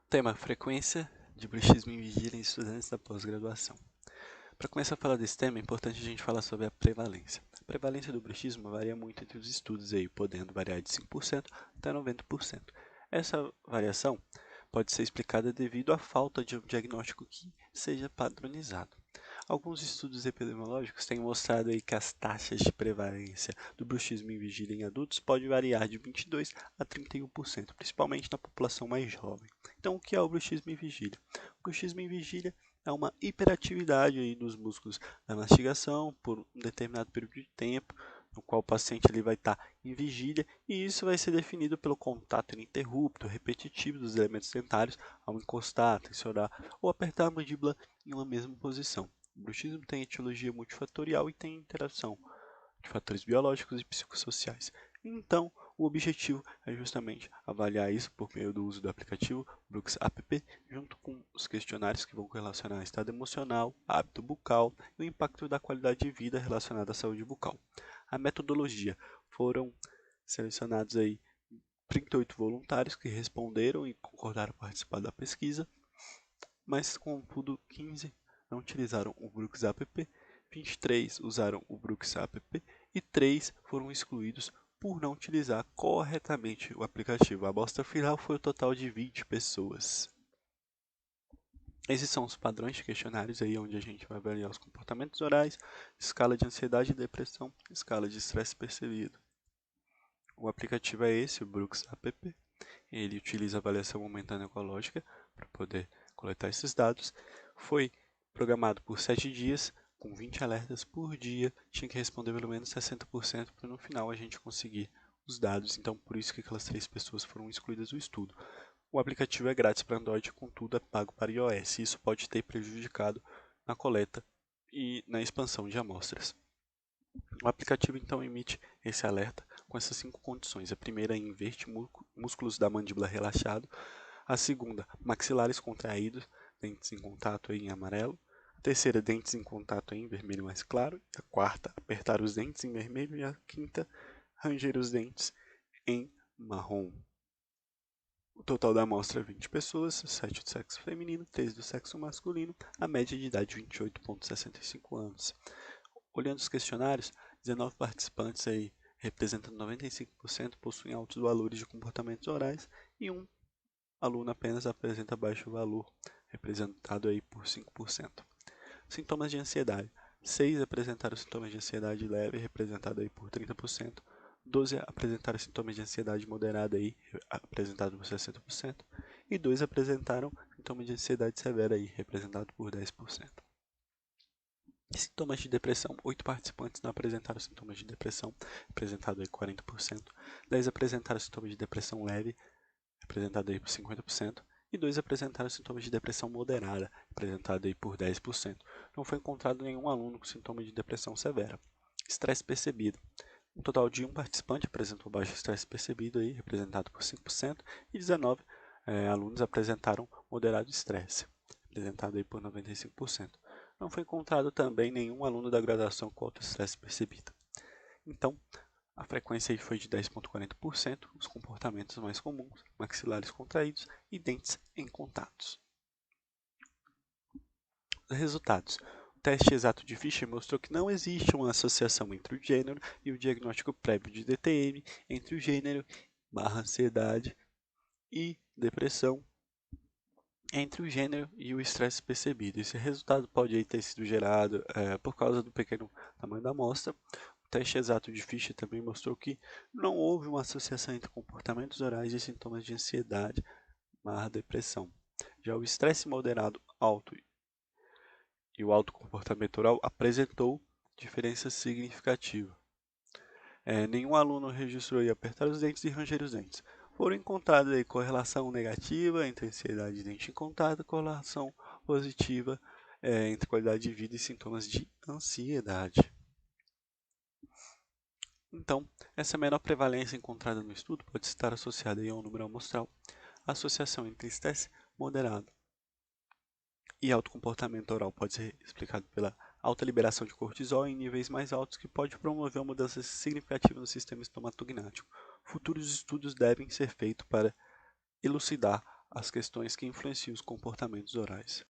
Tema: frequência de bruxismo em vigília em estudantes da pós-graduação. Para começar a falar desse tema, é importante a gente falar sobre a prevalência. A prevalência do bruxismo varia muito entre os estudos, podendo variar de 5% até 90%. Essa variação pode ser explicada devido à falta de um diagnóstico que seja padronizado. Alguns estudos epidemiológicos têm mostrado que as taxas de prevalência do bruxismo em vigília em adultos podem variar de 22% a 31%, principalmente na população mais jovem. Então, o que é o bruxismo em vigília? O bruxismo em vigília é uma hiperatividade dos músculos da mastigação por um determinado período de tempo, no qual o paciente vai estar em vigília, e isso vai ser definido pelo contato ininterrupto, repetitivo dos elementos dentários ao encostar, tensionar ou apertar a mandíbula em uma mesma posição. O bruxismo tem etiologia multifatorial e tem interação de fatores biológicos e psicossociais. Então, o objetivo é justamente avaliar isso por meio do uso do aplicativo Brooks App, junto com os questionários que vão correlacionar estado emocional, hábito bucal e o impacto da qualidade de vida relacionada à saúde bucal. A metodologia: foram selecionados 38 voluntários que responderam e concordaram participar da pesquisa, mas contudo 15 não utilizaram o Brooks App, 23 usaram o Brooks App e 3 foram excluídos por não utilizar corretamente o aplicativo. A amostra final foi o total de 20 pessoas. Esses são os padrões de questionários onde a gente vai avaliar os comportamentos orais, escala de ansiedade e depressão, escala de estresse percebido. O aplicativo é esse, o Brooks App. Ele utiliza a avaliação momentânea ecológica para poder coletar esses dados. Foi programado por 7 dias, com 20 alertas por dia. Tinha que responder pelo menos 60% para no final a gente conseguir os dados. Então, por isso que aquelas 3 pessoas foram excluídas do estudo. O aplicativo é grátis para Android, contudo é pago para iOS. Isso pode ter prejudicado na coleta e na expansão de amostras. O aplicativo então emite esse alerta com essas 5 condições. A primeira é inverte músculos da mandíbula relaxado. A segunda, maxilares contraídos, dentes em contato em amarelo. A terceira, dentes em contato em vermelho mais claro. A quarta, apertar os dentes em vermelho. E a quinta, ranger os dentes em marrom. O total da amostra é 20 pessoas, 7 do sexo feminino, 3 do sexo masculino, a média de idade 28,65 anos. Olhando os questionários, 19 participantes representando 95%, possuem altos valores de comportamentos orais e um aluno apenas apresenta baixo valor, representado por 5%. Sintomas de ansiedade: 6 apresentaram sintomas de ansiedade leve, representado por 30%. 12 apresentaram sintomas de ansiedade moderada, representado por 60%. E 2 apresentaram sintomas de ansiedade severa, representado por 10%. Sintomas de depressão: 8 participantes não apresentaram sintomas de depressão, representado 40%. 10 apresentaram sintomas de depressão leve, representado por 50%. E 2 apresentaram sintomas de depressão moderada, representado por 10%. Não foi encontrado nenhum aluno com sintomas de depressão severa. Estresse percebido: um total de 1 participante apresentou baixo estresse percebido, representado por 5%, e 19 alunos apresentaram moderado estresse, representado por 95%. Não foi encontrado também nenhum aluno da graduação com alto estresse percebido. Então, a frequência foi de 10,40%, os comportamentos mais comuns, maxilares contraídos e dentes em contatos. Resultados: o teste exato de Fischer mostrou que não existe uma associação entre o gênero e o diagnóstico prévio de DTM, entre o gênero / ansiedade e depressão, entre o gênero e o estresse percebido. Esse resultado pode ter sido gerado por causa do pequeno tamanho da amostra. O teste exato de Fischer também mostrou que não houve uma associação entre comportamentos orais e sintomas de ansiedade / depressão. Já o estresse moderado alto e o alto comportamento oral apresentou diferença significativa. Nenhum aluno registrou apertar os dentes e ranger os dentes. Foram encontradas correlação negativa entre ansiedade e dente em contato, correlação positiva entre qualidade de vida e sintomas de ansiedade. Então, essa menor prevalência encontrada no estudo pode estar associada a um número amostral. A associação entre estresse moderado e alto comportamento oral pode ser explicado pela alta liberação de cortisol em níveis mais altos, que pode promover uma mudança significativa no sistema estomatognático. Futuros estudos devem ser feitos para elucidar as questões que influenciam os comportamentos orais.